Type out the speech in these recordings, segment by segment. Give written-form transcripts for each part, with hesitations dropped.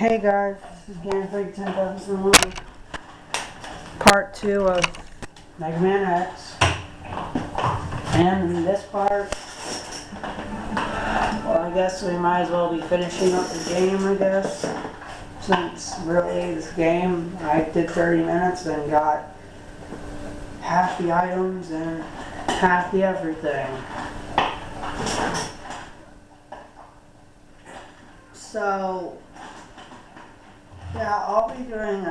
Hey guys, this is Gameplay 10,001, part 2 of Megaman X, and in this part, well, I guess we might as well be finishing up the game, I guess, since really this game, I did 30 minutes and got half the items and half the everything. So, yeah, I'll be doing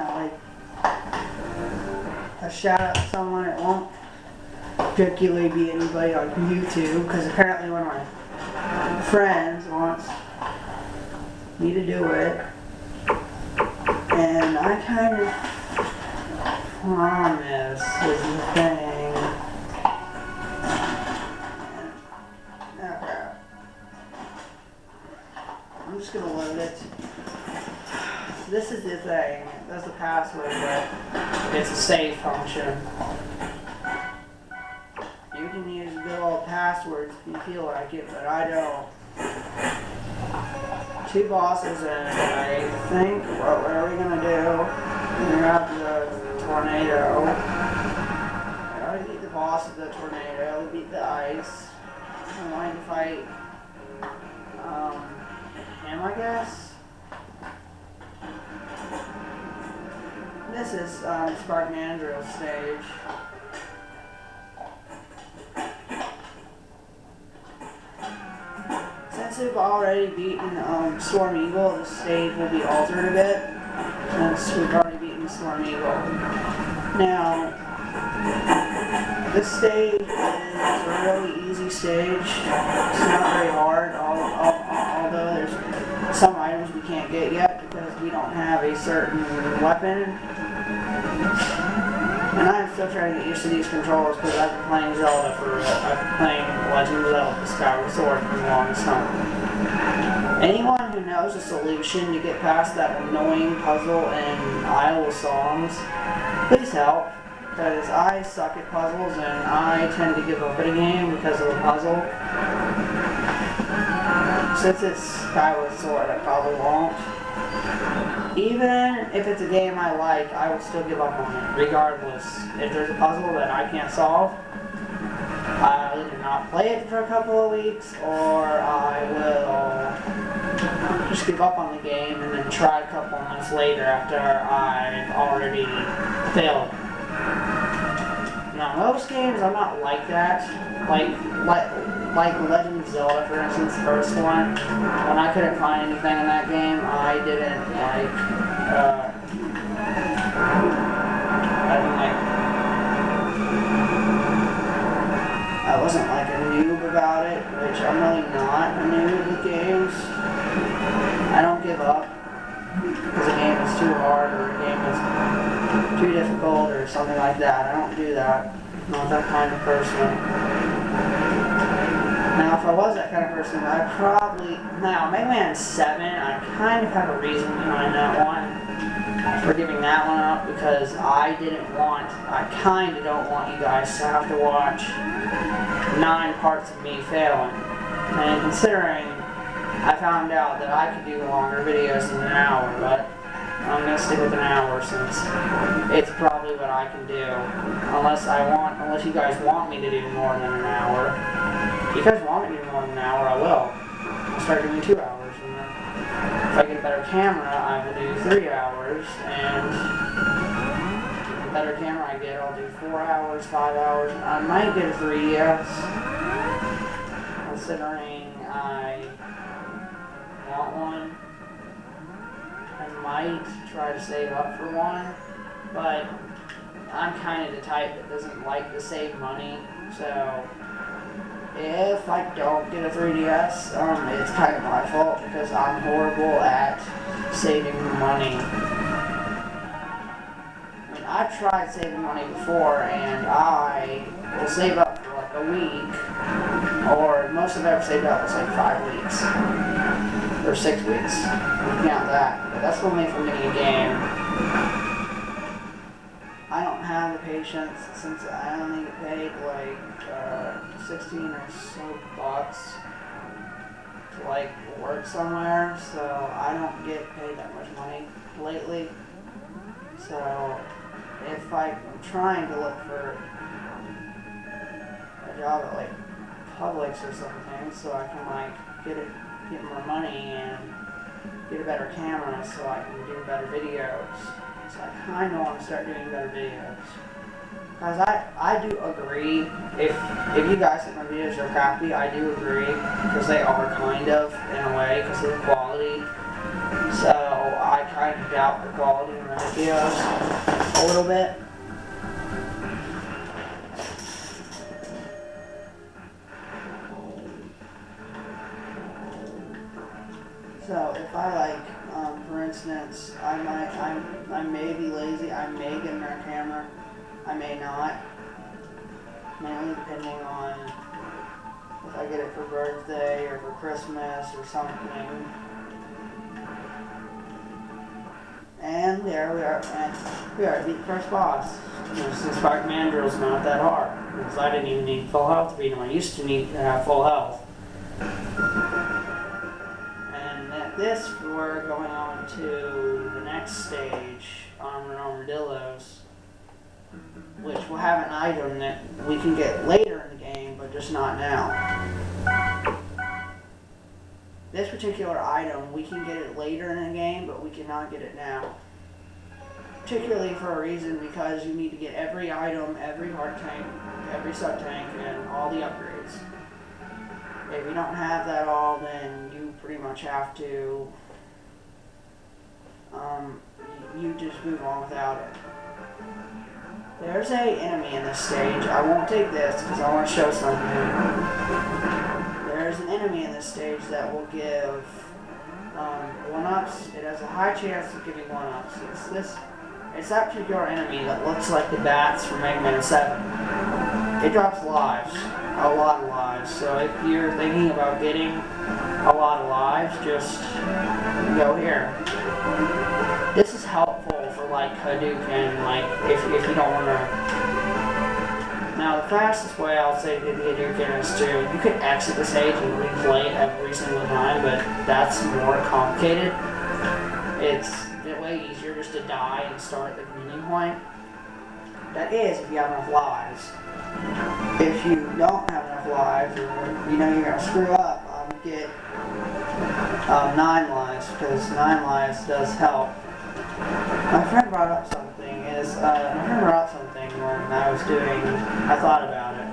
a shout out to someone. It won't particularly be anybody on YouTube, because apparently one of my friends wants me to do it. And I kind of promise is the thing. Okay. I'm just going to load it. This is the thing. That's the password, but it's a save function. You can use good old passwords if you feel like it, but I don't. 2 bosses, and I think, what are we going to do? We're going to have the tornado. I already beat the boss of the tornado. We beat the ice. I'm going to fight him, I guess. This is Spark Mandrill's stage. Since we've already beaten Storm Eagle, the stage will be altered a bit, since we've already beaten Storm Eagle. Now, this stage is a really easy stage. It's not very hard, although there's some items we can't get yet because we don't have a certain weapon. And I'm still trying to get used to these controls because I've been playing Zelda I've been playing Legend of Zelda Skyward Sword for the longest time. Anyone who knows a solution to get past that annoying puzzle in Isle of Songs, please help. Because I suck at puzzles and I tend to give up at a game because of a puzzle. Since it's Skyward Sword, I probably won't. Even if it's a game I like, I will still give up on it, regardless. If there's a puzzle that I can't solve, I'll either not play it for a couple of weeks, or I will just give up on the game and then try a couple of months later after I've already failed. Now, most games, I'm not like that. Like Legend of Zelda, for instance, the first one. When I couldn't find anything in that game, I didn't I wasn't like a noob about it, which I'm really not a noob with games. I don't give up because a game is too hard or a game is too difficult or something like that. I don't do that. I'm not that kind of person. Now, if I was that kind of person, I'd probably... Now, Megaman 7, I kind of have a reason behind that one. For giving that one up, because I kind of don't want you guys to have to watch 9 parts of me failing. And considering I found out that I could do longer videos than an hour, but I'm going to stick with an hour since it's probably what I can do. Unless you guys want me to do more than an hour. If you guys want me to do more than an hour, I will. I'll start doing 2 hours. And then if I get a better camera, I will do 3 hours. And the better camera I get, I'll do 4 hours, 5 hours. I might get a 3DS. Considering I want one. I might try to save up for one. But I'm kind of the type that doesn't like to save money. So if I don't get a 3DS, it's kind of my fault because I'm horrible at saving money. I mean, I've tried saving money before, and I will save up for like a week, or most of I've ever saved up was like 5 weeks, or 6 weeks. Count that, but that's only for getting a game. I don't have the patience since I only get paid like 16 or so bucks to like work somewhere, so I don't get paid that much money lately. So if I'm trying to look for a job at like Publix or something, so I can like get more money and get a better camera, so I can do better videos. So I kind of want to start doing better videos. Because I do agree, if you guys think my videos are crappy, I do agree, because they are kind of, in a way, because of the quality. So I kind of doubt the quality of my videos a little bit. So if I like, for instance, I may be lazy, I may get a better camera, I may not, mainly depending on if I get it for birthday or for Christmas or something. And there we are, and we are beat the first boss. The Spark Mandrill's not that hard, because I didn't even need full health to beat him. I used to need to have full health. And at this, we're going on to the next stage, Armadillos, which will have an item that we can get later in the game, but just not now. This particular item, we can get it later in the game, but we cannot get it now. Particularly for a reason, because you need to get every item, every heart tank, every sub-tank, and all the upgrades. If you don't have that all, then you pretty much have to, you just move on without it. There's a enemy in this stage. I won't take this because I want to show something. There's an enemy in this stage that will give 1-ups. It has a high chance of giving 1-ups. It's that particular enemy that looks like the bats from Megaman 7. It drops lives, a lot of lives. So if you're thinking about getting a lot of lives, just go here. This is helpful for like hadouken, like if you don't want to. Now the fastest way I would say to do the hadouken is to, you could exit the stage and replay it every single time, but that's more complicated. It's way easier just to die and start at the beginning point. That is if you have enough lives. If you don't have enough lives, or you know you're gonna screw up, get 9 lives, because 9 lives does help. My friend brought up something. When I was doing, I thought about it.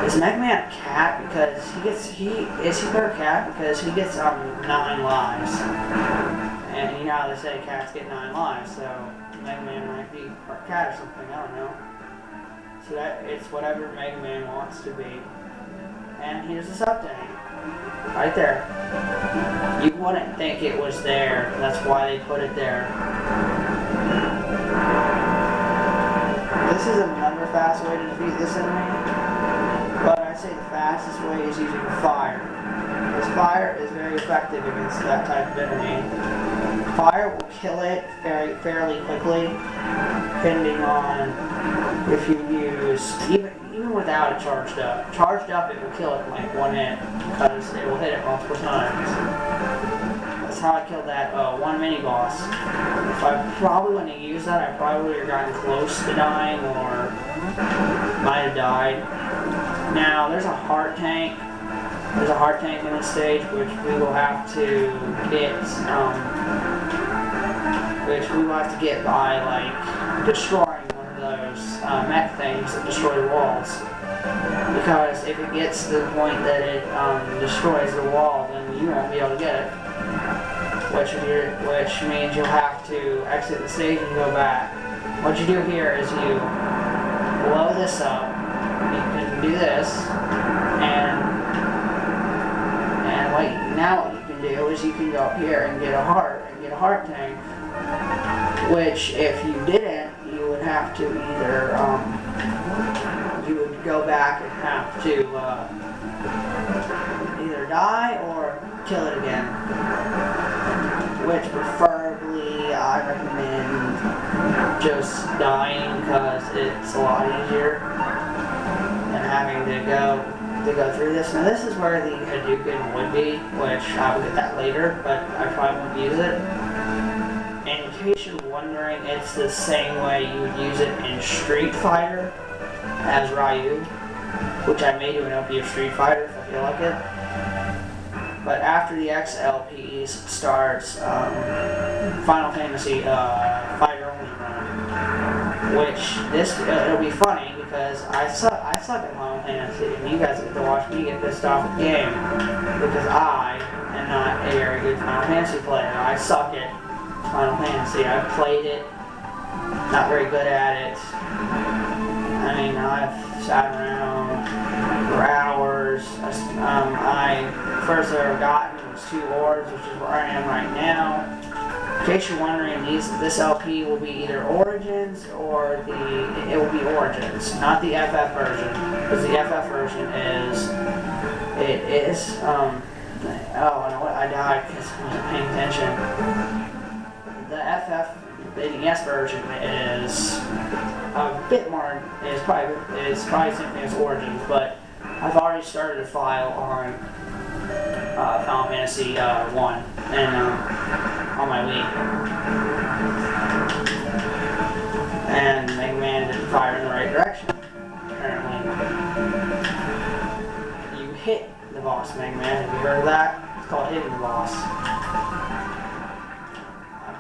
Is Megaman a cat? Because is he a cat? Because he gets 9 lives. And you know how they say cats get 9 lives, so Megaman might be a cat or something, I don't know. So that it's whatever Megaman wants to be. And here's the sub-tank. Right there. You wouldn't think it was there, that's why they put it there. This is another fast way to defeat this enemy, but I'd say the fastest way is using fire. Because fire is very effective against that type of enemy. Fire will kill it fairly quickly, depending on if you use, even without it charged up. Charged up, it will kill it in like 1 hit, because it will hit it multiple times. That's how I killed that one mini-boss. If I probably wouldn't have used that, I probably would have gotten close to dying, or might have died. Now, there's a heart tank. There's a heart tank in this stage, which we will have to get, by, like, destroying one of those mech things that destroy the walls. Because if it gets to the point that it destroys the wall, then you won't be able to get it. Which means you'll have to exit the stage and go back. What you do here is you blow this up. You can do this, and now what you can do is you can go up here and get a heart tank. Which, if you didn't, you would have to either you would go back and have to either die or kill it again. Which preferably I recommend just dying, because it's a lot easier than having to go to go through this. Now this is where the hadouken would be, which I will get that later, but I probably won't use it. And in case you're wondering, it's the same way you would use it in Street Fighter as Ryu, which I may do an LP of Street Fighter if I feel like it. But after the XLPs starts Final Fantasy Fighter Only Run, which it'll be funny because I suck at Final Fantasy, and you guys get to watch me get pissed off at the game because I am not a very good Final Fantasy player. I suck at Final Fantasy. I've played it, not very good at it. I mean, I've sat around for hours. I first ever gotten was 2 orbs, which is where I am right now. In case you're wondering, this LP will be either Origins or it will be Origins, not the FF version, because the FF version is oh, and what I died because I wasn't paying attention. The the NES version is a bit more. It's probably the same thing as Origins, but I've already started a file on Final Fantasy 1 and on my Wii, and Megaman didn't fire in the right direction. Apparently, you hit the boss, Megaman. Have you heard of that? It's called hitting the boss.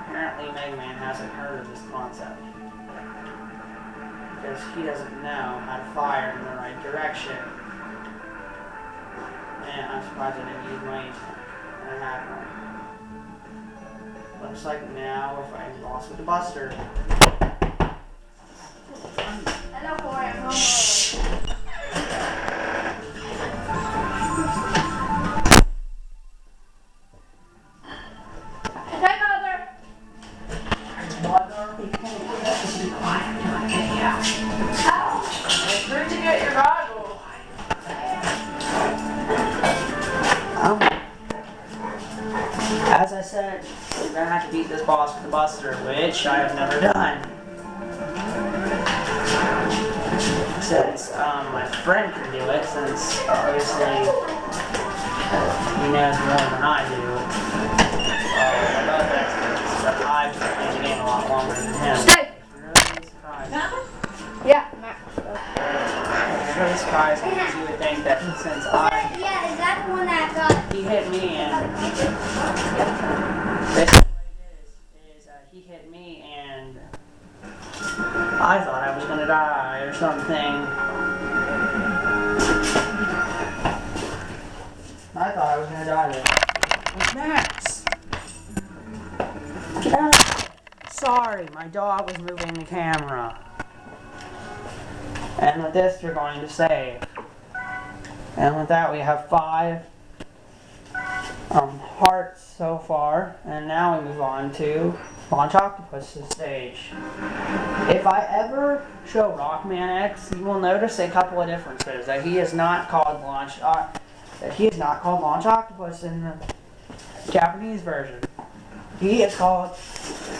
Apparently, Megaman hasn't heard of this concept because he doesn't know how to fire in the right direction. And I'm surprised I didn't use my and I had one. Looks like now we're fighting the boss with the Buster. Hello, Corey. Shh. Hey, Mother. Mother, be quiet. Do I get you out? Where'd you get your goggles? As I said, we're gonna have to beat this boss with the Buster, which I have never done. Since my friend can do it, since obviously he knows more than I do. We're both experts, but I've been playing the game a lot longer than him. Stay. Really surprised. Yeah, Matt. I'm really surprised because you would think that since Yeah, is that the one that got... he hit me and basically what it is he hit me and I thought I was gonna die or something. I thought I was gonna die there. Where's Max? Get out. Sorry, my dog was moving the camera. And with this, you're going to save. And with that, we have 5 hearts so far. And now we move on to Launch Octopus's stage. If I ever show Rockman X, you will notice a couple of differences. That he is not called Launch Octopus in the Japanese version. He is called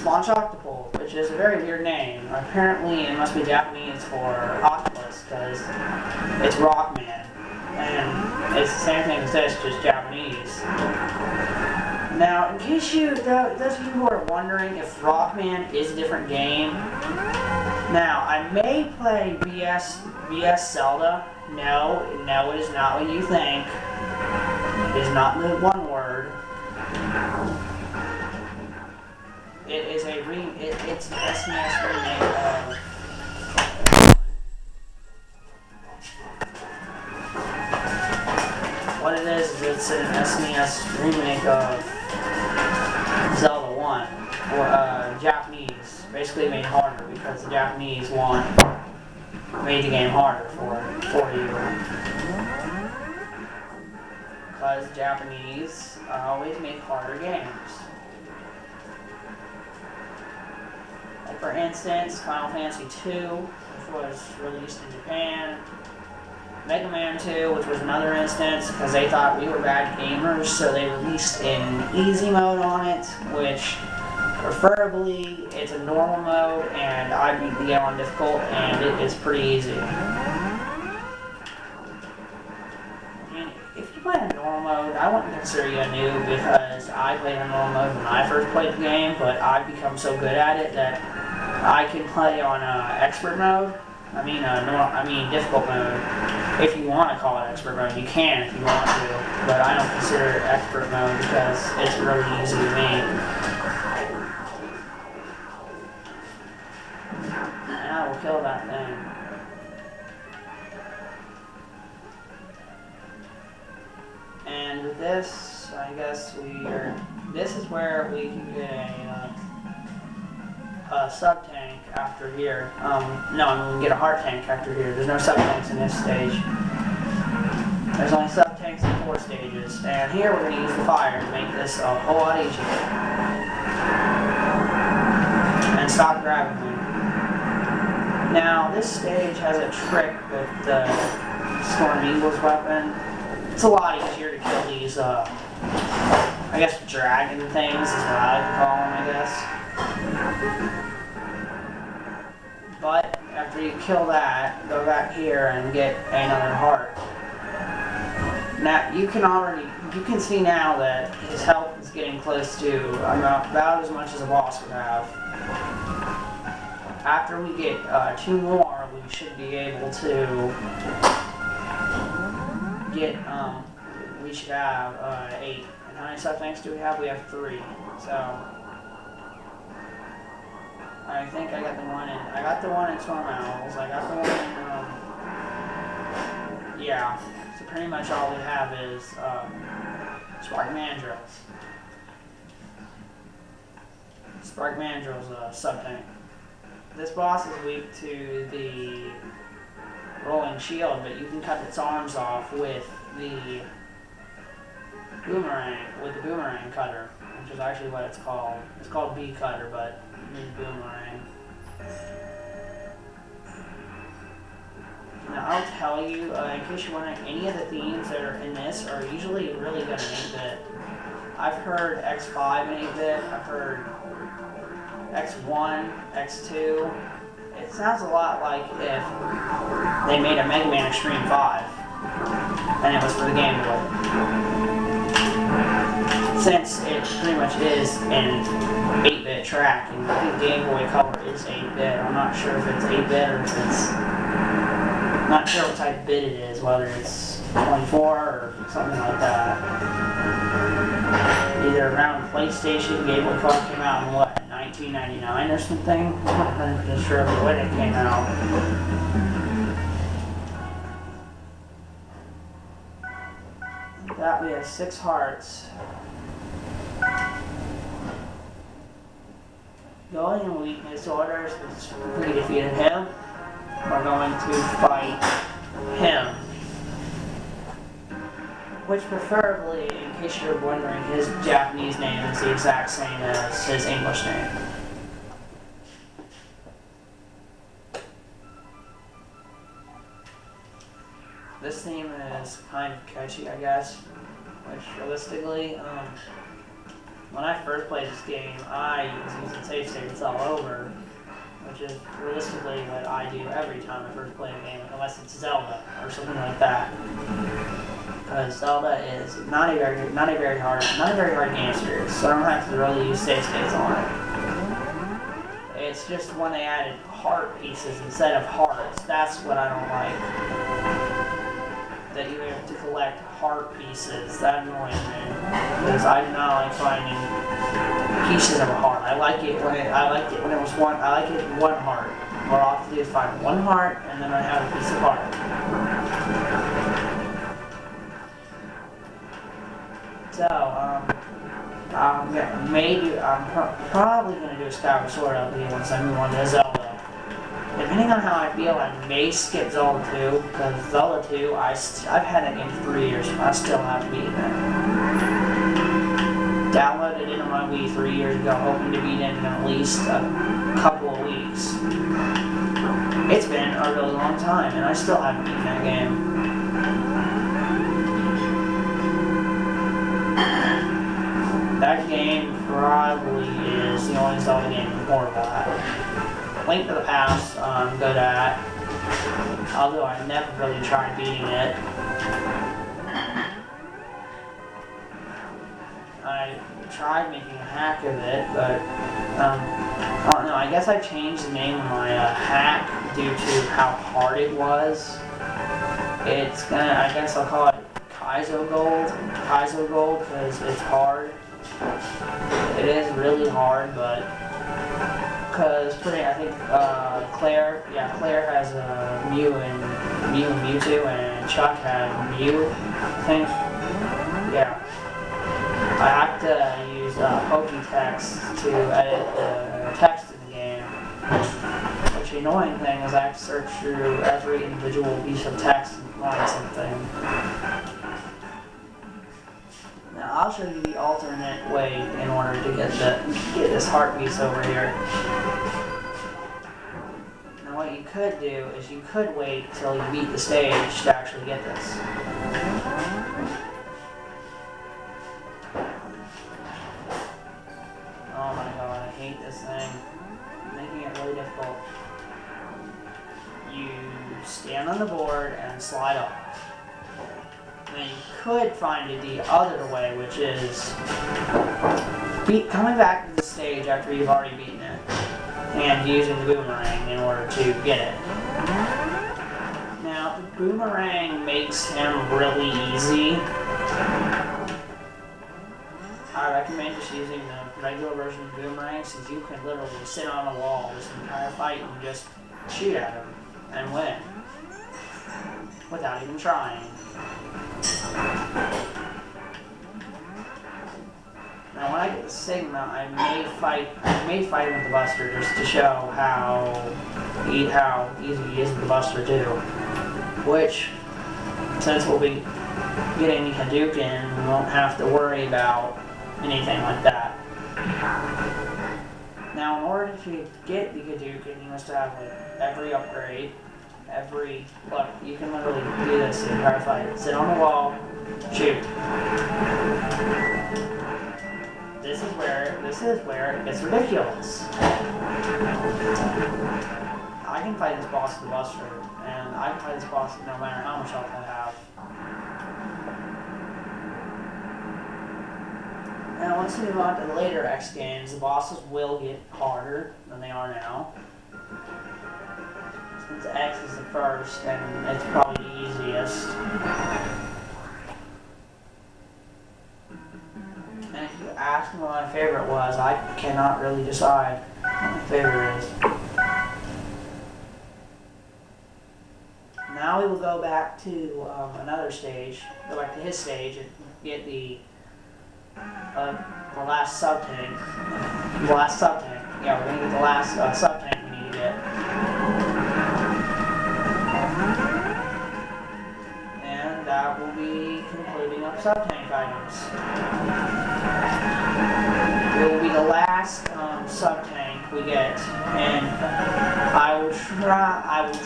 Launch Octopus, which is a very weird name. Apparently, it must be Japanese for octopus because it's Rockman, and it's the same thing as this, just Japanese. Now, in case those of you who are wondering if Rockman is a different game, now I may play VS Zelda. No, it is not what you think. It is not the one word. It is it's an SNES remake of... What it is it's an SNES remake of Zelda 1, or Japanese, basically made harder because the Japanese one made the game harder for you. Because Japanese always make harder games. Like for instance, Final Fantasy 2, which was released in Japan. Megaman 2, which was another instance, because they thought we were bad gamers, so they released an easy mode on it, which preferably it's a normal mode, and I beat the game on difficult, and it is pretty easy. I wouldn't consider you a noob because I played on normal mode when I first played the game, but I've become so good at it that I can play on expert mode. I mean difficult mode. If you want to call it expert mode, you can if you want to, but I don't consider it expert mode because it's really easy to me. And I will kill that thing. And with this, I guess this is where we can get a sub-tank after here. No, I mean we can get a heart tank after here. There's no sub-tanks in this stage. There's only sub-tanks in 4 stages. And here we're going to use the fire to make this a whole lot easier. And stop grabbing me. Now, this stage has a trick with the Storm Eagle's weapon. It's a lot easier to kill these, I guess dragon things is what I like to call them, I guess. But after you kill that, go back here and get another heart. Now you can see now that his health is getting close to about as much as a boss would have. After we get 2 more, we should be able to get we should have 8. And how many sub-tanks do we have? We have 3. So I think I got the one in Storm Owls. I got the one in yeah. So pretty much all we have is Spark Mandrills. Spark Mandrill's sub-tank. This boss is weak to the rolling shield, but you can cut its arms off with the boomerang cutter, which is actually what it's called. It's called bee cutter, but it means boomerang. Now I'll tell you, in case you're wondering, any of the themes that are in this are usually really good in 8-bit. I've heard X5 in 8-bit, I've heard X1, X2. It sounds a lot like if they made a Megaman Extreme 5 and it was for the Game Boy. Since it pretty much is an 8-bit track, and I think Game Boy Color is 8-bit. I'm not sure if it's 8-bit or if it's... I'm not sure what type of bit it is, whether it's 24 or something like that. Either around PlayStation, Game Boy Color came out in what, 1999 or something? I'm not 100% sure of when it came out. That we have 6 hearts. Going in weakness order, since we defeated him, we're going to fight him. Which preferably, in case you're wondering, his Japanese name is the exact same as his English name. This theme is kind of catchy, I guess. Which, realistically, when I first played this game, I was using save states all over, which is realistically what I do every time I first play a game, unless it's Zelda or something like that. Because Zelda is not a very hard game series, so I don't have to really use save states on it. It's just when they added heart pieces instead of hearts. That's what I don't like. That you have to collect heart pieces. That annoys me. Because I do not like finding pieces of a heart. I liked it when it was one. I like it one heart. What I'll have to do is find one heart, and then I have a piece of heart. So, I'm probably gonna do a Skyward Sword LP once I move on to Zelda. Depending on how I feel, I may skip Zelda 2, because Zelda 2, I've had that game for 3 years, and I still haven't beaten it. Downloaded it on my Wii 3 years ago, hoping to beat it in at least a couple of weeks. It's been a really long time, and I still haven't beaten that game. That game probably is the only Zelda game I'm more about. Link to the Past, I'm good at, although I've never really tried beating it. I tried making a hack of it, but I don't know. I guess I changed the name of my hack due to how hard it was. It's gonna, I guess I'll call it Kaizo Gold, because it's hard. It is really hard, but because I think Claire has Mew and Mewtwo, and Chuck had Mew, I think. Yeah. I have to use Pokétext to edit the text in the game. Which the annoying thing is I have to search through every individual piece of text and find something. Now I'll show you the alternate way in order to get this heart piece over here. Now what you could do is you could wait till you beat the stage to actually get this. Oh my god, I hate this thing. Making it really difficult. You stand on the board and slide off. Now you could find it the other way, which is coming back to the stage after you've already beaten it and using the boomerang in order to get it. Now the boomerang makes him really easy. I recommend just using the regular version of the boomerang, since you can literally sit on a wall this entire fight and just shoot at him and win without even trying. Now when I get the Sigma, I may fight him with the Buster just to show how easy he is with the Buster too. Which, since we'll be getting the hadouken, we won't have to worry about anything like that. Now in order to get the hadouken, you must have like every upgrade. Look, you can literally do this the entire fight. Sit on the wall, shoot. This is where it gets ridiculous. I can fight this boss with the Buster, and I can fight this boss no matter how much health I have. Now once we move on to the later X games, the bosses will get harder than they are now. Since X is the first, and it's probably the easiest. And if you ask me what my favorite was, I cannot really decide what my favorite is. Now we will go back to another stage, go back to his stage and get the last sub-tank. Yeah, we're going to get the last sub-tank we need to get. And that will be concluding up sub-tank items. It will be the last sub-tank we get, and I will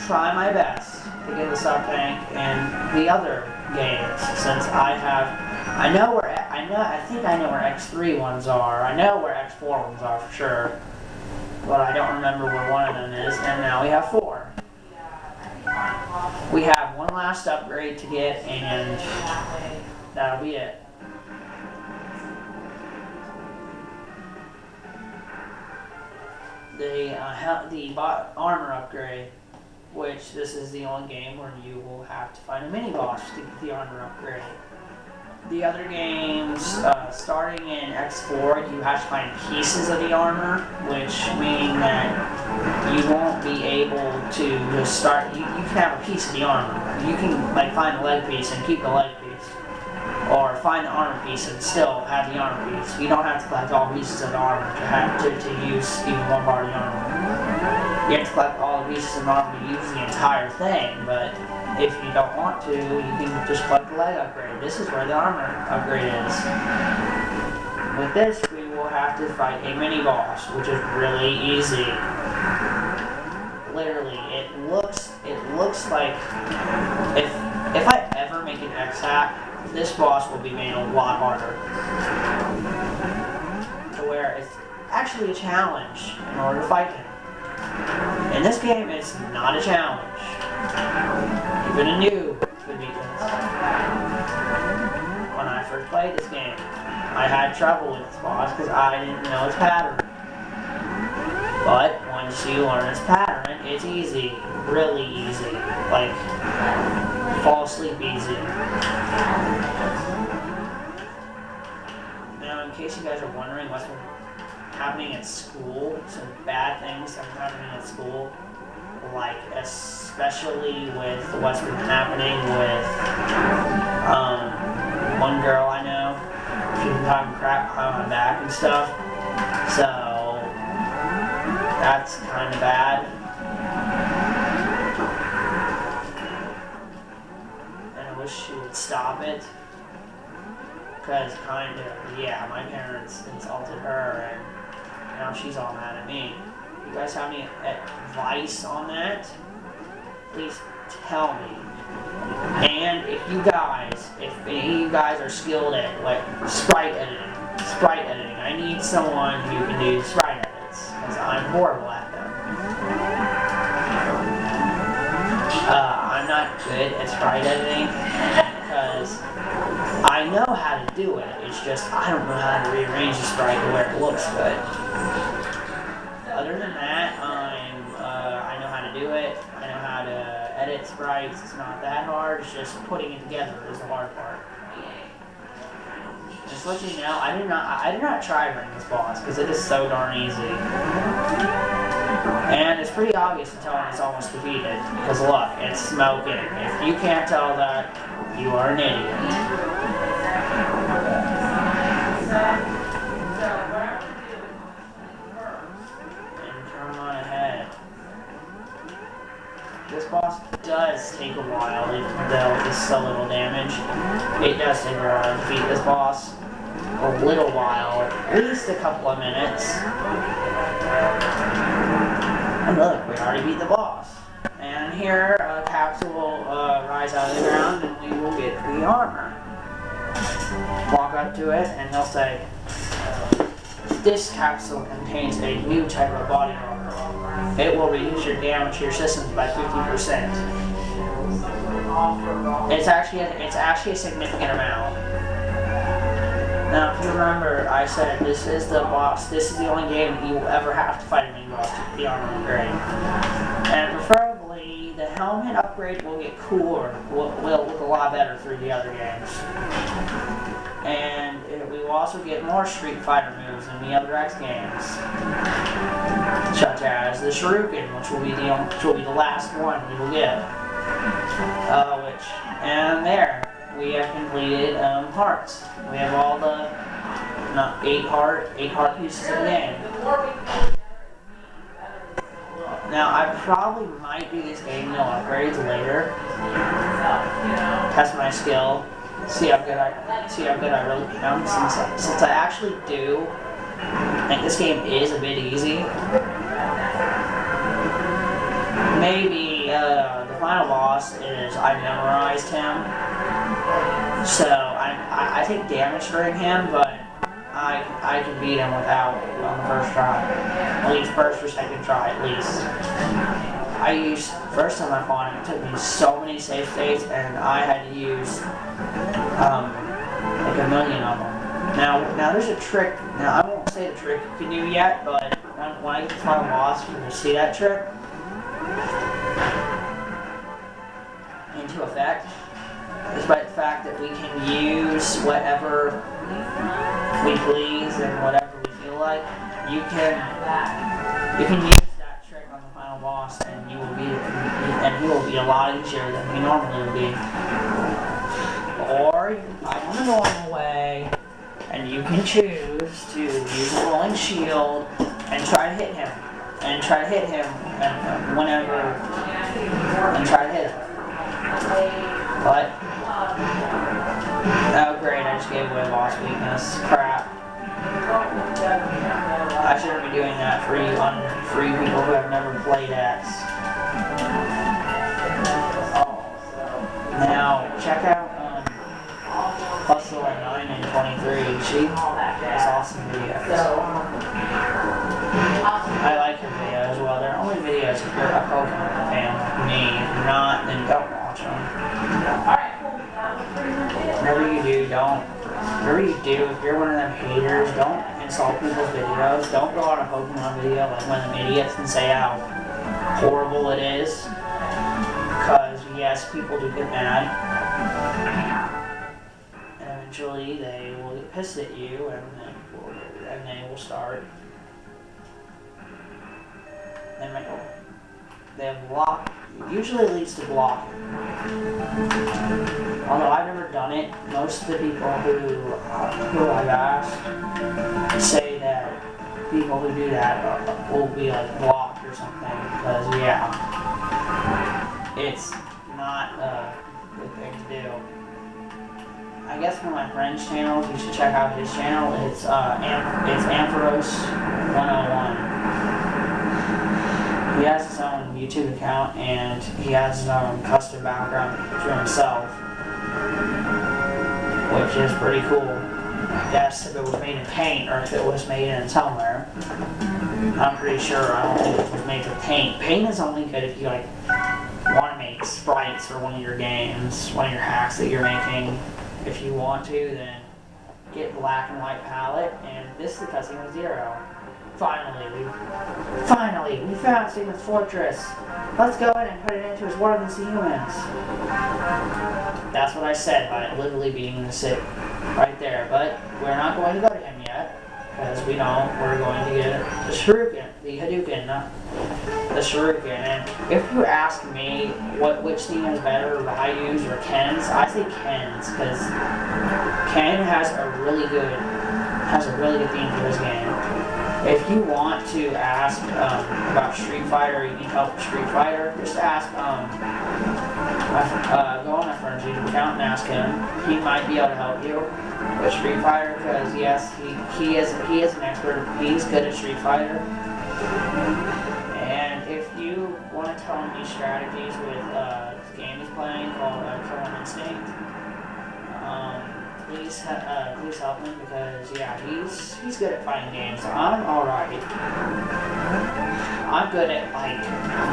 try my best to get the sub-tank in the other games, since I think I know where X3 ones are. I know where X4 ones are for sure, but I don't remember where one of them is, and now we have 4. We have one last upgrade to get, and that'll be it. The armor upgrade, which this is the only game where you will have to find a mini-boss to get the armor upgrade. The other games, starting in X4, you have to find pieces of the armor, which mean that you won't be able to just start. You can have a piece of the armor. You can like find the leg piece and keep the leg piece, or find the armor piece and still have the armor piece. You don't have to collect all pieces of the armor to use even one part of the armor. You have to collect all the pieces of the armor to use the entire thing, but if you don't want to, you can just collect the leg upgrade. This is where the armor upgrade is. With this, we will have to fight a mini-boss, which is really easy. Literally, it looks like if I ever make an X hack, this boss will be made a lot harder. To where it's actually a challenge in order to fight him. In this game, it's not a challenge. Even a noob could beat this. When I first played this game, I had trouble with this boss because I didn't know its pattern. But once you learn its pattern, it's easy. Really easy. Like, fall asleep easy. Now, in case you guys are wondering what's been happening at school, some bad things have been happening at school, like especially with what's been happening with one girl I know. She's been talking crap behind my back and stuff, so that's kind of bad. And I wish she would stop it. Because kind of, yeah, my parents insulted her and now she's all mad at me. You guys have any advice on that? Please tell me. And if any of you guys are skilled at like sprite editing, I need someone who can do sprite edits because I'm horrible at them. I'm not good at sprite editing because I know how to do it, it's just I don't know how to rearrange the sprite to where it looks good. Other than that, I know how to do it, I know how to edit sprites, it's not that hard, it's just putting it together is the hard part. Just to let you know, I did not try running this boss, because it is so darn easy. And it's pretty obvious to tell when it's almost defeated, because look, it's smoking. If you can't tell that, you are an idiot. And come on ahead. This boss does take a while, even though it's so little damage. It does take a while to defeat this boss. A little while, at least a couple of minutes. And look, we already beat the boss. And here, a capsule will rise out of the ground and we will get the armor. Walk up to it and they'll say, this capsule contains a new type of body armor. It will reduce your damage to your systems by 50%. It's actually a significant amount. Now, if you remember, I said this is the boss. This is the only game that you will ever have to fight a mini boss to get the armor upgrade. And preferably, the helmet upgrade will get cooler. Will look a lot better through the other games. And we will also get more Street Fighter moves in the other X games, such as the Shuriken, which will be the last one we will get. And there. We have completed hearts. We have all the 8 heart pieces of the game. Now I probably might do this game no upgrades later. Test my skill. See how good I really am. Since I actually do think this game is a bit easy. Maybe the final boss is I memorized him. So I take damage during him, but I can beat him without on the first try. At least first or second try at least. First time I fought him, it took me so many save states and I had to use like a million of them. Now there's a trick, now I won't say the trick you can do yet, but when I get to the final boss, you're going to see that trick into effect. Despite the fact that we can use whatever we please and whatever we feel like, you can use that trick on the final boss, and he will be a lot easier than he normally would be. Or you can fight him the normal way, and you can choose to use a rolling shield and try to hit him, and try to hit him But oh great, I just gave away boss weakness. Crap. I shouldn't be doing that for you people who have never played X. Now, check out Hustle at 9 and 23. She has awesome videos. I like her videos. Well, they're only videos if you're a Pokemon fan like me. If you're not, then don't watch them. Whatever you do, don't whatever you do, if you're one of them haters, don't insult people's videos. Don't go on a Pokemon video like one of them idiots and say how horrible it is. Because, yes, people do get mad. And eventually they will get pissed at you and they will start. They block. Usually it leads to blocking. Although I've never done it, most of the people who I've asked say that people who do that will be like blocked or something. Because yeah, it's not a good thing to do. I guess one of my friend's channels, you should check out his channel. It's Ampharos 101. He has his own YouTube account and he has his own custom background for himself, which is pretty cool. I guess if it was made in paint or if it was made in somewhere. I'm pretty sure. I don't think it was made with paint. Paint is only good if you like want to make sprites for one of your games, one of your hacks that you're making. If you want to, then get black and white palette, and this is the cutscene with 0. Finally, we found Steven's fortress. Let's go in and put it into his war against the humans. That's what I said by literally being in the city, right there. But we're not going to go to him yet, because we know we're going to get the shuriken, the hadouken, the shuriken. And if you ask me which theme is better, Ryu's or Ken's, I say Ken's, because Ken has a really good theme for this game. If you want to ask about Street Fighter, you need help with Street Fighter, just ask, go on my friend's YouTube account and ask him. He might be able to help you with Street Fighter, because yes, he is an expert. He's good at Street Fighter. And if you want to tell him these strategies with this game he's playing called Kill Instinct, please help him, because yeah, he's good at fighting games. I'm alright. I'm good at like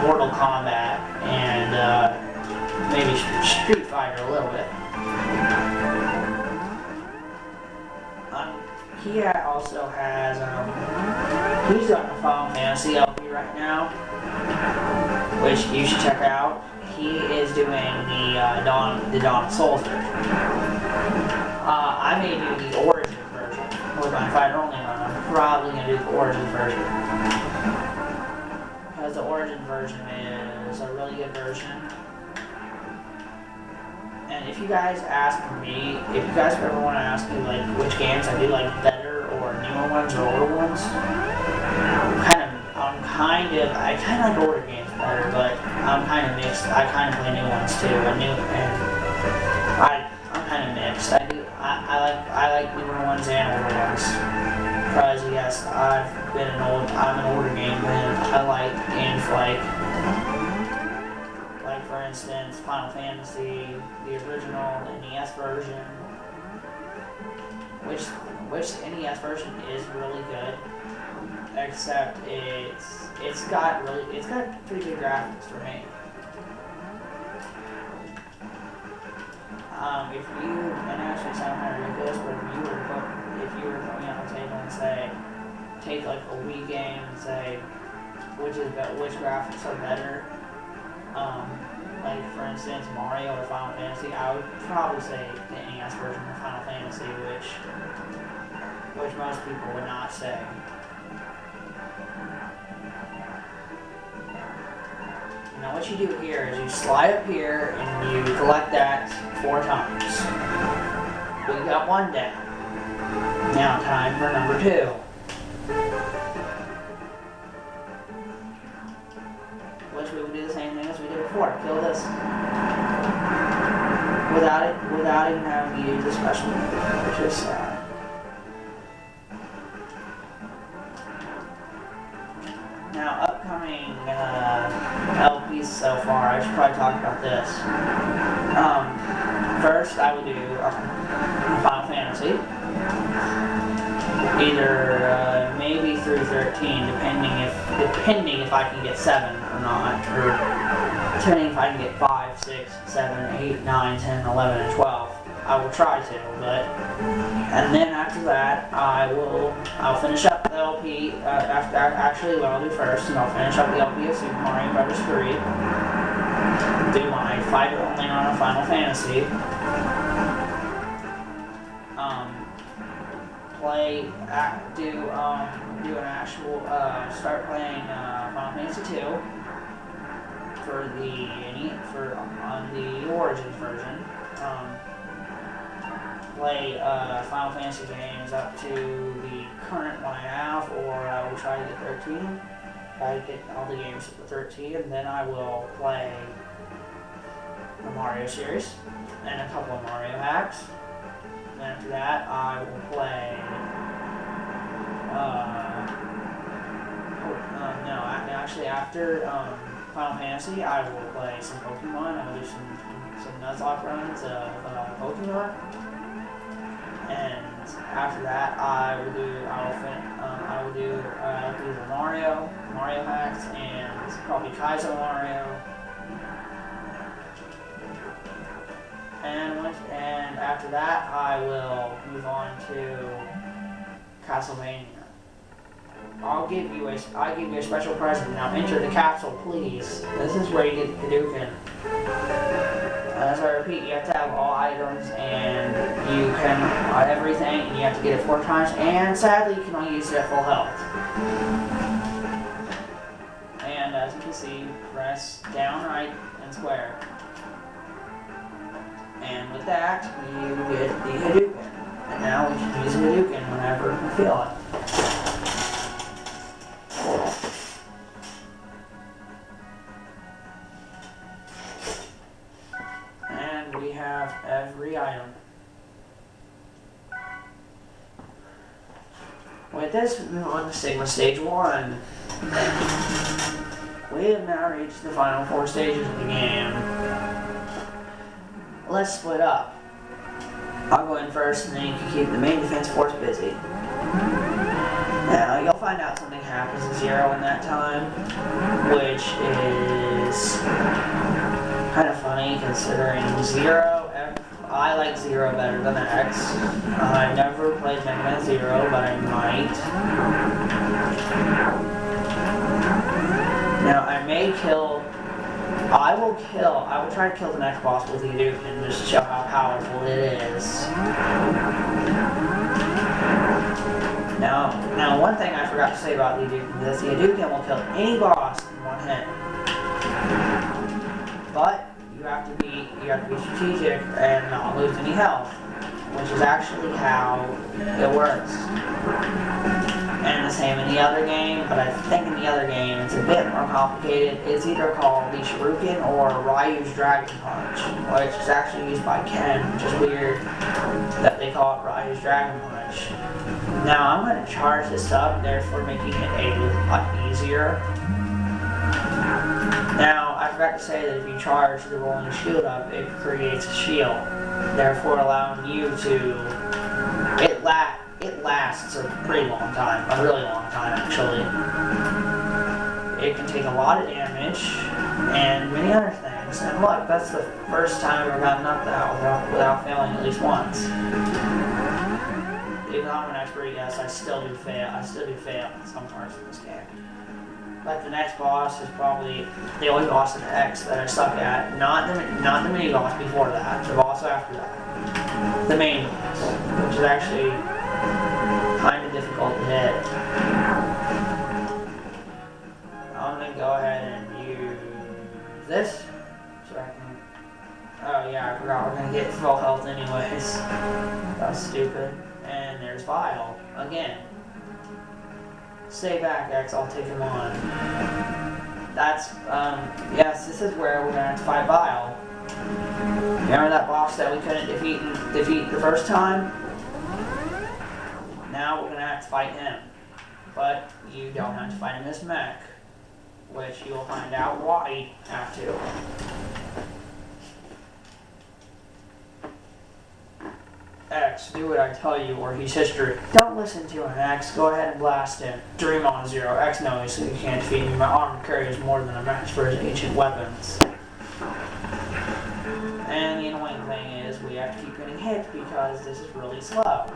Mortal Kombat and maybe Street Fighter a little bit. He also has he's on the Final Fantasy LP right now, which you should check out. He is doing the Dawn of Souls version. I may do the Origin version with my fighter only run. I'm probably going to do the Origin version, because the Origin version is a really good version. And if you guys ask me, if you guys ever want to ask me like which games I do like better, or newer ones or older ones, I kind of like older games better, but I'm kind of mixed. I kind of play new ones too, I'm kind of mixed. I like newer ones and older ones, because yes, I'm an older game fan. I like games like for instance Final Fantasy, the original NES version, which the NES version is really good, except it's got pretty good graphics for me. If you, and actually sound kind of ridiculous, but if you were putting on the table and say, take like a Wii game and say, which graphics are better, like for instance Mario or Final Fantasy, I would probably say the NES version of Final Fantasy, which most people would not say. Now what you do here is you slide up here and you collect that 4 times. We got 1 down. Now time for number 2. Which we would do the same thing as we did before. Kill this. Without even having to use a special move, which is sad. Now, upcoming LPs so far, I should probably talk about this. First, I will do Final Fantasy. Either maybe through 13, depending if I can get 7 or not, or depending if I can get 5, 6, 7, 8, 9, 10, 11, and 12. I will try to, but, and then after that, I'll finish up the LP, actually what I'll do first, and I'll finish up the LP of Super Mario Bros. 3, do my fighter only on a Final Fantasy, do an actual, start playing, Final Fantasy 2, on the Origins version, play Final Fantasy games up to the current one I have, or I will try to get 13. Try to get all the games up to 13, and then I will play the Mario series and a couple of Mario hacks. And after that, I will play. After Final Fantasy, I will play some Pokemon. I will do some Nuzlocke runs of Pokemon. And after that, I will do either Mario hacks, and probably Kaizo Mario. And after that, I will move on to Castlevania. I'll give you a special present. Now enter the capsule, please. This is where you get the hadouken. As I repeat, you have to have all items, and you can everything, and you have to get it 4 times, and sadly you can only use it at full health. And as you can see, press down, right, and square. And with that, you get the hadouken. And now we can use the hadouken whenever we feel it. We have every item. With this, we move on to Sigma Stage 1. We have now reached the final 4 stages of the game. Let's split up. I'll go in first, and then you can keep the main defense force busy. Now, you'll find out something happens to Zero in that time, which is kind of funny considering Zero. I like Zero better than X. I've never played Megaman Zero, but I might. Now I will try to kill the next boss with the hadouken just to show how powerful it is. Now one thing I forgot to say about the hadouken is the hadouken will kill any boss in 1 hit. But you have to be strategic and not lose any health, which is actually how it works. And the same in the other game, but I think in the other game it's a bit more complicated. It's either called the Shuriken or Ryu's Dragon Punch, which is actually used by Ken, which is weird that they call it Ryu's Dragon Punch. Now I'm going to charge this up, therefore making it a lot easier. Now, I forgot to say that if you charge the rolling shield up, it creates a shield, therefore allowing you to... It lasts a pretty long time, a really long time actually. It can take a lot of damage, and many other things. And look, that's the first time I've ever gotten knocked out without failing at least once. Even though I'm an expert, yes, I still do fail in some parts of this game. Like the next boss is probably the only boss in X that I suck at. Not the mini boss before that, the boss after that. The main boss, which is actually kind of difficult to hit. I'm gonna go ahead and use this so I can. Oh yeah, I forgot we're gonna get full health anyways. That was stupid. And there's Vile again. Stay back, X, I'll take him on. That's, yes, this is where we're gonna have to fight Vile. Remember that boss that we couldn't defeat the first time? Now we're gonna have to fight him. But you don't have to fight him as mech, which you will find out why you have to. X, do what I tell you or he's history. Don't listen to him, X. Go ahead and blast him. Dream on, Zero. X knows that you can't defeat me. My armor carries more than a match for his ancient weapons. And the annoying thing is, we have to keep getting hit because this is really slow.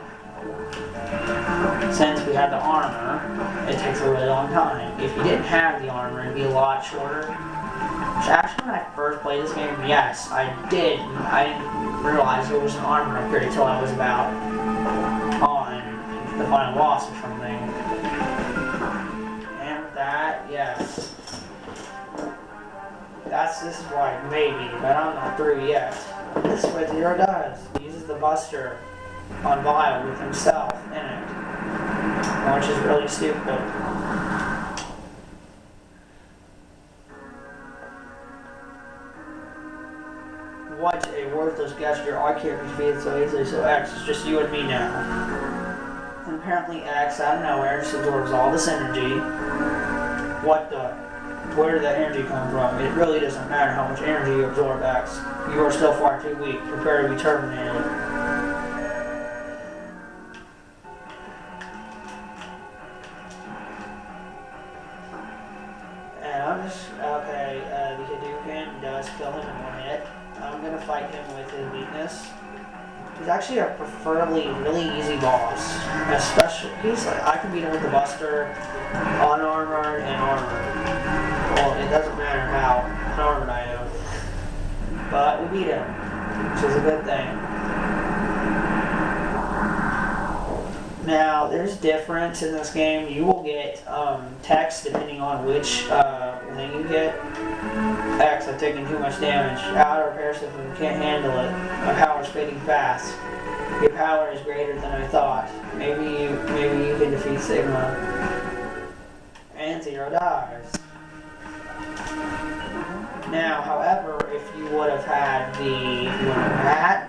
Since we have the armor, it takes a really long time. If you didn't have the armor, it'd be a lot shorter. Which actually, when I first played this game, yes, I did. I didn't realize it was an armor upgrade until I was about on the final boss or something. And with that, yes. This is why maybe, but I'm not through yet. This is what Zero does. He uses the Buster on Vile with himself in it, which is really stupid. What a worthless gesture. I can't be defeated so easily, so X is just you and me now. And apparently X, out of nowhere, just absorbs all this energy. What the? Where did that energy come from? It really doesn't matter how much energy you absorb, X. You are still far too weak. Prepare to be terminated. And I'm just... Okay, the hadouken does kill him in one hit. I'm gonna fight him with his weakness. He's actually a preferably really easy boss. Especially, I can beat him with the Buster, unarmored and armored. Well, it doesn't matter how unarmored I am. But we beat him, which is a good thing. Now, there's difference in this game. You will get text depending on which thing you get. X, I've taken too much damage. Out of repair system, can't handle it. My power's fading fast. Your power is greater than I thought. Maybe you can defeat Sigma. And Zero dies. Now, however, if you would have had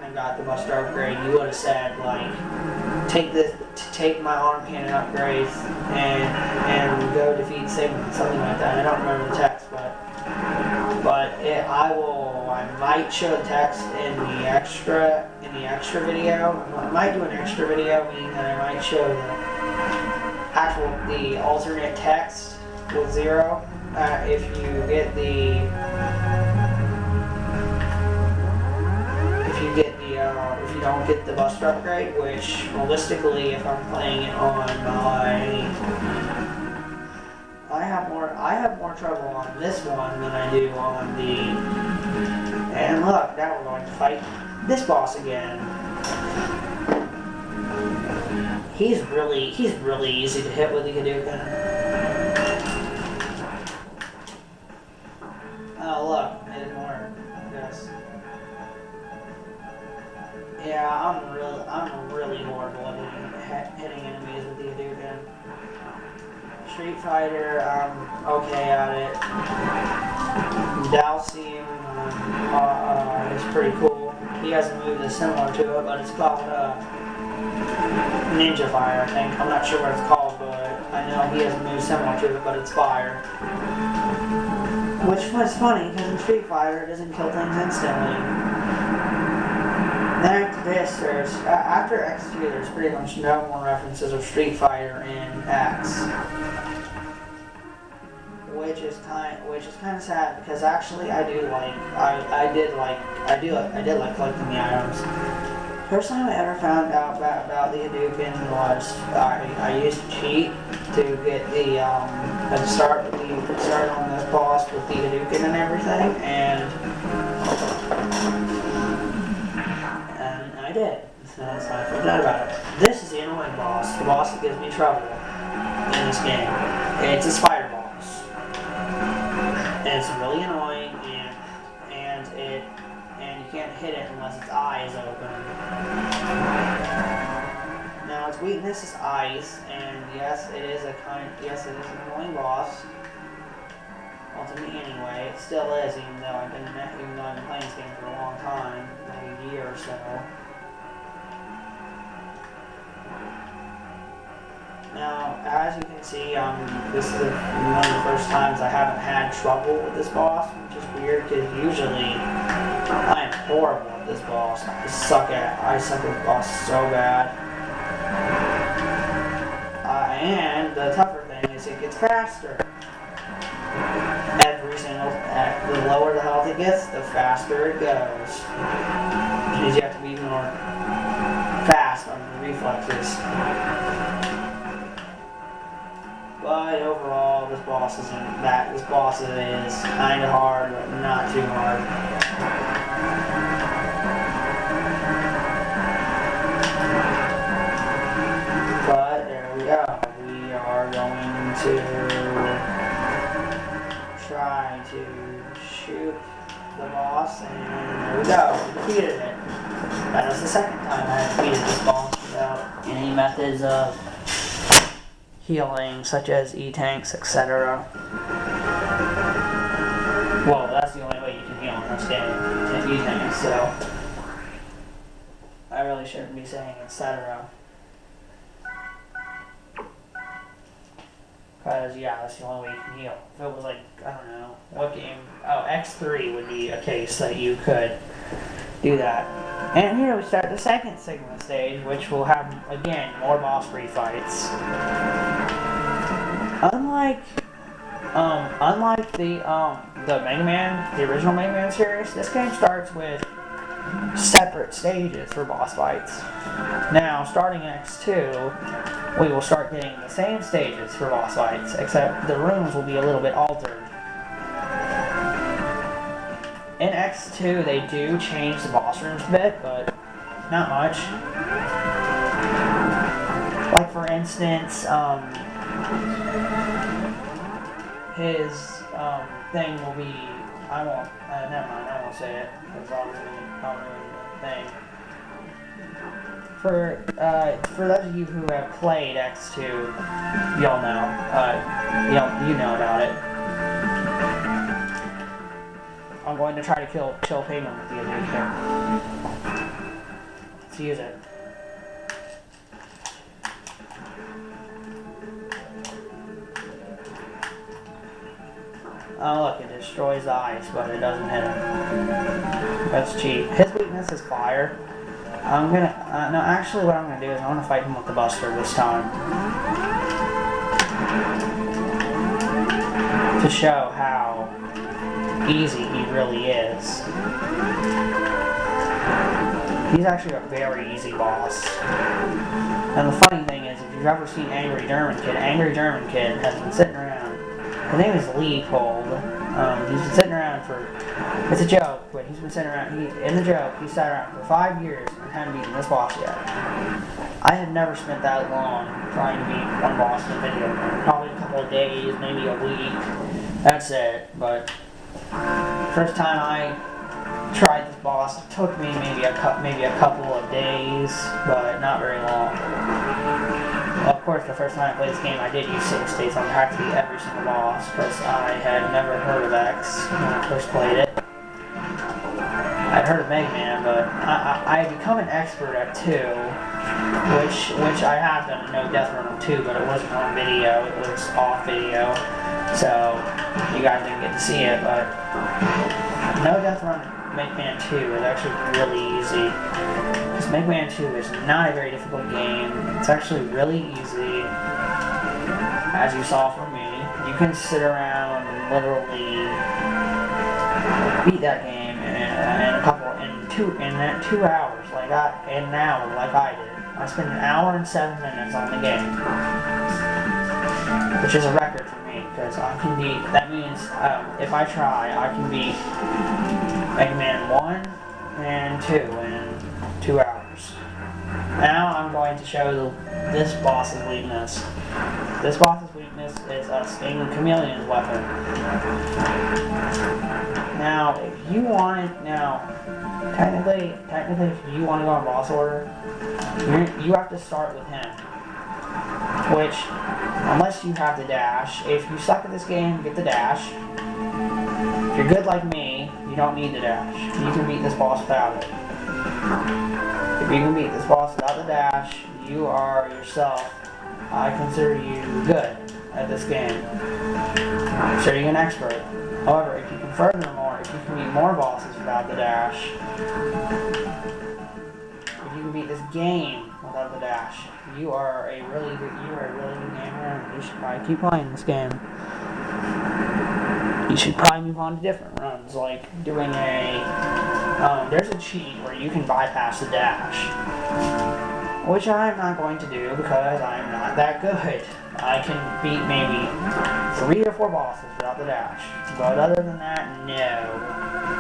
and got the Buster upgrade, you would have said like, take my arm cannon upgrades and go defeat Sigma, something like that. I don't remember the text, but I might show the text in the extra video. I might do an extra video, meaning that I might show the alternate text with Zero. If you don't get the Buster upgrade, which realistically, if I'm playing it on I have more trouble on this one than I do on the. And look, now we're going to fight this boss again. He's really easy to hit with the hadouken. Oh look, it didn't work. I guess. Yeah, I'm really horrible at hitting enemies with the hadouken. Street Fighter, I'm okay at it. Dalsim is pretty cool. He has a move that's similar to it, but it's called Ninja Fire, I think. I'm not sure what it's called, but I know he has a move similar to it, but it's fire. Which was funny, because in Street Fighter, it doesn't kill things instantly. Then after this, after X2, there's pretty much no more references of Street Fighter in X. Which is kind of sad, because actually I did like collecting the items. First time I ever found out about the hadouken was I used to cheat to get the start on this boss with the hadouken and everything, and I did. So I forgot about it. This is the annoying boss, the boss that gives me trouble in this game. It's a spider boss, and it's really annoying, and you can't hit it unless its eye is open. Now its weakness is ice, and yes, it is an annoying boss. Well, to me anyway, it still is, even though I've been playing this game for a long time, like a year or so. Now, as you can see, this is one of the first times I haven't had trouble with this boss, which is weird, because usually I am horrible at this boss. I suck at this boss so bad. And the tougher thing is it gets faster. The lower the health it gets, the faster it goes. Which means you have to be more fast on the reflexes. But overall, this boss isn't that. This boss is kind of hard, but not too hard. But there we go. We are going to try to shoot the boss, and there we go. We defeated it. That was the second time I defeated this boss without any methods of healing, such as E-tanks, etc. Well, that's the only way you can heal in this game, E-tanks, so I really shouldn't be saying etc. Because, yeah, that's the only way you can heal. If it was like, I don't know, what game? Oh, X3 would be a case that you could do that. And here we start the second Sigma stage, which will have, again, more boss free fights. Unlike the Megaman, the original Megaman series, this game starts with separate stages for boss fights. Now, starting in X2, we will start getting the same stages for boss fights, except the rooms will be a little bit altered. In X2, they do change the boss rooms a bit, but not much. Like, for instance, his thing will be, never mind, I won't say it, because I'll ruin the thing. For those of you who have played X2, you'll know, you know about it. I'm going to try to kill Payment with the illusion. Let's use it. Oh look, it destroys the ice, but it doesn't hit him. That's cheap. His weakness is fire. I'm gonna, no, actually what I'm gonna do is I'm gonna fight him with the Buster this time. To show how easy he really is. He's actually a very easy boss. And the funny thing is, if you've ever seen Angry German Kid has been sitting around. His name is Leopold. He's been sitting around for, it's a joke, but he's been sitting around, in the joke, he sat around for 5 years and hadn't beaten this boss yet. I have never spent that long trying to beat one boss in a video game. Probably a couple of days, maybe a week. That's it, but first time I tried this boss, it took me maybe a couple of days, but not very long. Well, of course, the first time I played this game, I did use save states on practically every single boss, because I had never heard of X when I first played it. I'd heard of Megaman, but I had become an expert at 2, which I have done a No Death Run of 2, but it wasn't on video, it was off video, so you guys didn't get to see it, but No Death Run Megaman 2 is actually really easy. Because Megaman 2 is not a very difficult game. It's actually really easy. As you saw from me, you can sit around and literally beat that game in 2 hours, like I did. I spent an hour and 7 minutes on the game, which is a record for me because I can beat. That means if I try, I can beat Megaman 1 and 2 in 2 hours. Now I'm going to show this boss's weakness. This boss's weakness is a Sting Chameleon's weapon. Now, if you want it, technically, if you want to go in boss order, you have to start with him. Which, unless you have the dash, if you suck at this game, get the dash. If you're good like me, you don't need the dash. You can beat this boss without it. If you can beat this boss without the dash, you are yourself, I consider you good at this game. I consider you an expert. However, if you can furthermore, if you can beat more bosses without the dash, if you can beat this game without the dash, you are a really good gamer, and you should probably keep playing this game. you should probably move on to different runs, like doing there's a cheat where you can bypass the dash, which I'm not going to do because I'm not that good. I can beat maybe 3 or 4 bosses without the dash, but other than that, no.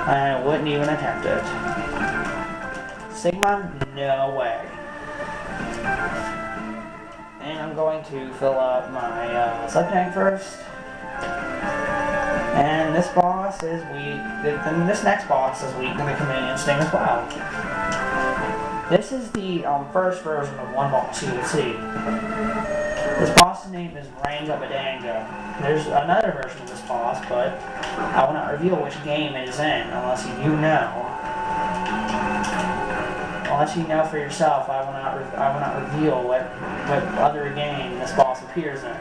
I wouldn't even attempt it. Sigma, no way. And I'm going to fill up my sub-tank first. And this boss is weak. Then this next boss is weak in the Chameleon Sting as well. This is the first version of one boss you will see. This boss's name is Ranga Badanga. There's another version of this boss, but I will not reveal which game it is in unless you know. Unless you know for yourself, I will not reveal what other game this boss appears in.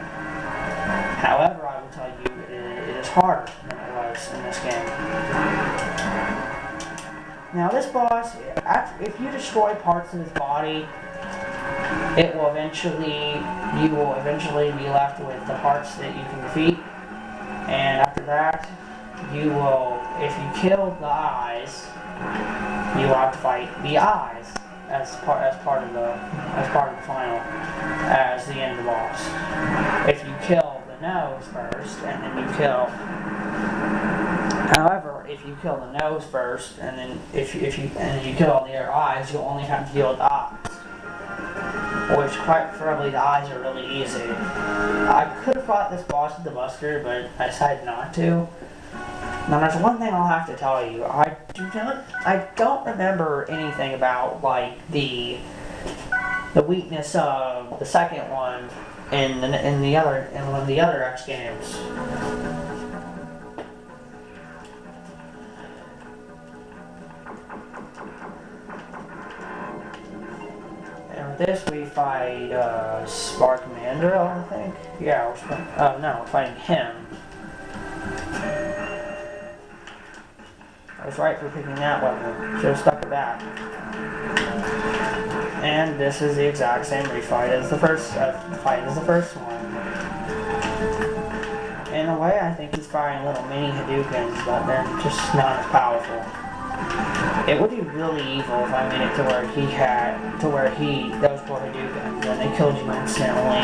However, I will tell you it is harder than it was in this game. Now this boss, if you destroy parts of his body, you will eventually be left with the parts that you can defeat. And after that, you will, if you kill the eyes, you will have to fight the eyes as part of the final, as the end of the boss. If you kill the nose first, and then you kill. However, if you kill the nose first, and then if you kill all the other eyes, you'll only have to deal with the eyes. Which, quite preferably, the eyes are really easy. I could have fought this boss with the Buster, but I decided not to. Now, there's one thing I'll have to tell you. I don't remember anything about like the weakness of the second one in one of the other X games. And with this, we fight Spark Mandrill, I think. Yeah, we're fighting him. I was right for picking that weapon. Should have stuck with that. And this is the exact same refight as the first one. In a way, I think he's firing little mini hadoukens, but they're just not as powerful. It would be really evil if I made it to where those 4 hadoukens and they killed you instantly.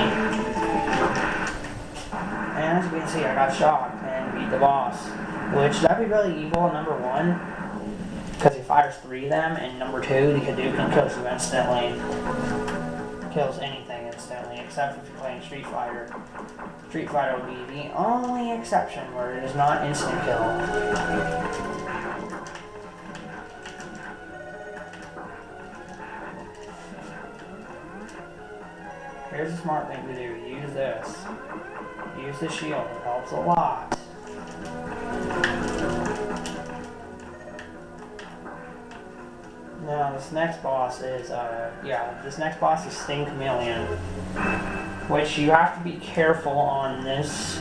And as you can see, I got shocked and beat the boss. Which, that'd be really evil, number 1, because he fires 3 of them, and number 2, the Hadouken kills you instantly. Kills anything instantly, except if you're playing Street Fighter. Street Fighter would be the only exception where it is not instant kill. Here's a smart thing to do, use this. Use the shield, it helps a lot. Now this next boss is Sting Chameleon, which you have to be careful on this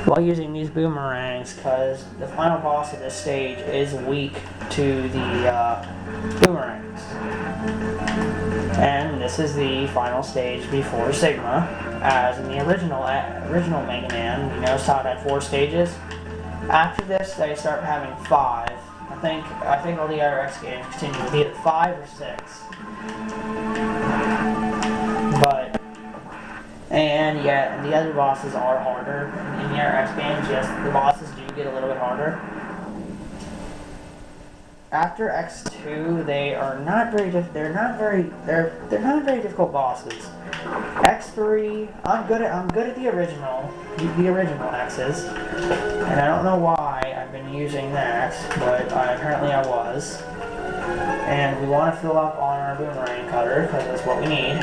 while using these boomerangs, because the final boss of this stage is weak to the boomerangs. And this is the final stage before Sigma, as in the original Mega Man, you notice how it had 4 stages. After this, they start having 5. I think all the other X games continue with either 5 or 6. And the other bosses are harder. In the other X games, yes, the bosses do get a little bit harder. After X2, they're not very difficult bosses. X3, I'm good at the original X's, and I don't know why I've been using that, but apparently I was. And we want to fill up on our boomerang cutter because that's what we need.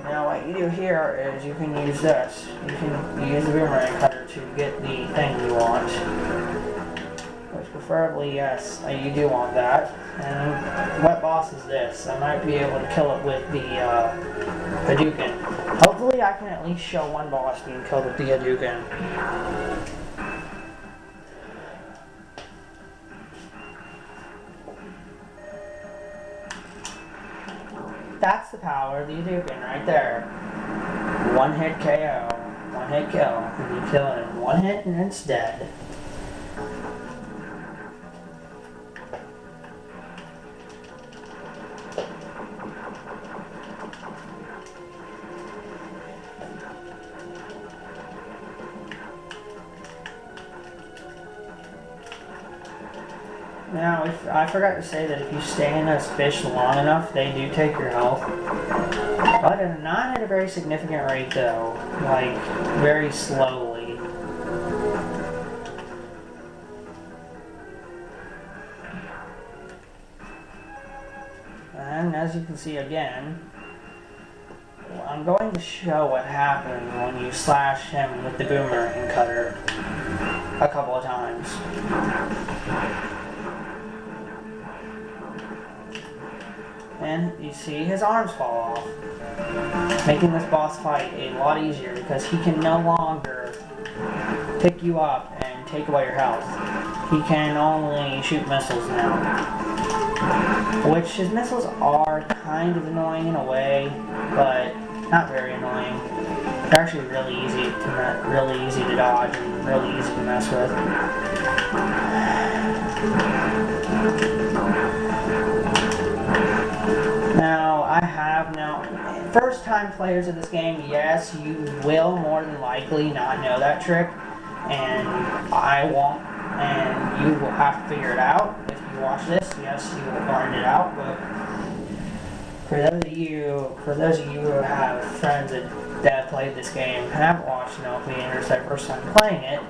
Now what you do here is you can use this. You can use the boomerang cutter to get the thing you want. Which preferably, yes, you do want that. And what boss is this? I might be able to kill it with the Hadouken. Hopefully I can at least show one boss being killed with the Hadouken. That's the power of the Hadouken right there. One hit KO. One one-hit kill. And you kill it in one hit and it's dead. Now, I forgot to say that if you stay in those fish long enough, they do take your health. But not at a very significant rate though. Like, very slowly. And as you can see again, I'm going to show what happens when you slash him with the boomerang cutter a couple of times. And you see his arms fall off, making this boss fight a lot easier because he can no longer pick you up and take away your health. He can only shoot missiles now, which his missiles are kind of annoying in a way, but not very annoying. They're actually really easy to dodge and really easy to mess with. Now, I have first-time players of this game, yes, you will more than likely not know that trick, and I won't, and you will have to figure it out. If you watch this, yes, you will find it out, but for those of you who have friends that have played this game, haven't watched an LP, and it's their first time playing it,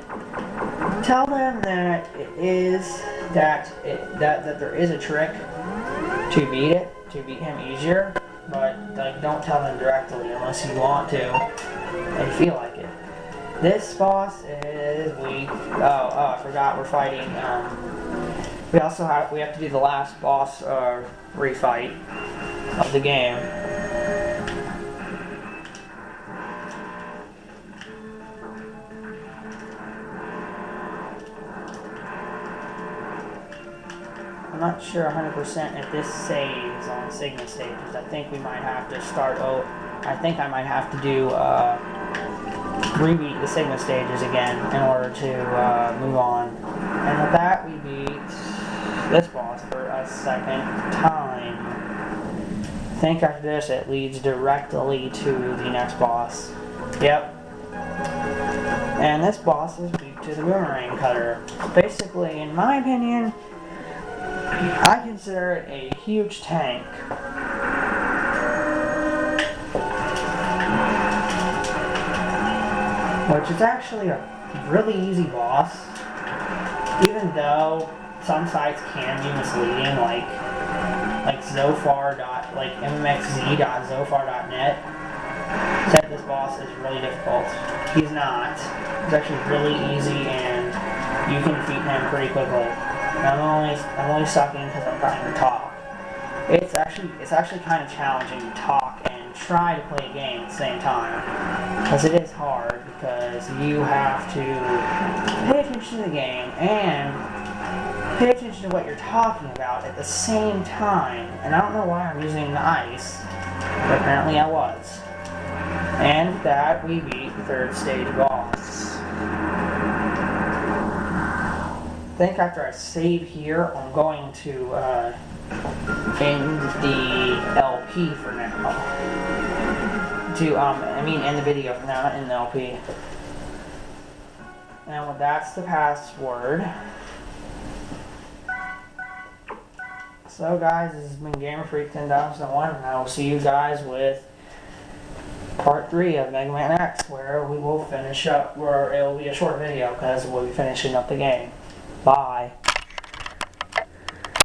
tell them that that there is a trick to beat him easier, but like, don't tell them directly unless you want to and feel like it. This boss is weak. Oh, I forgot we're fighting. We have to do the last boss refight of the game. I'm not sure 100% if this saves on Sigma stages. I think we might have to start. I think I might have to do rebeat the Sigma stages again in order to move on. And with that, we beat this boss for a second time. I think after this, it leads directly to the next boss. Yep. And this boss is weak to the boomerang cutter. Basically, in my opinion, I consider it a huge tank. Which is actually a really easy boss, even though some sites can be misleading, like mmxz.zofar.net said this boss is really difficult. He's not. He's actually really easy, and you can defeat him pretty quickly. I'm only sucking because I'm trying to talk. It's actually kind of challenging to talk and try to play a game at the same time, because it is hard, because you have to pay attention to the game and pay attention to what you're talking about at the same time. And I don't know why I'm using the ice, but apparently I was. And with that, we beat the third stage boss. I think after I save here, I'm going to end the LP for now. End the video for now, not end the LP. And well, that's the password. So guys, this has been Gamer Freak 10,001, and I will see you guys with part 3 of Megaman X, where we will finish up, where it will be a short video because we'll be finishing up the game. Bye.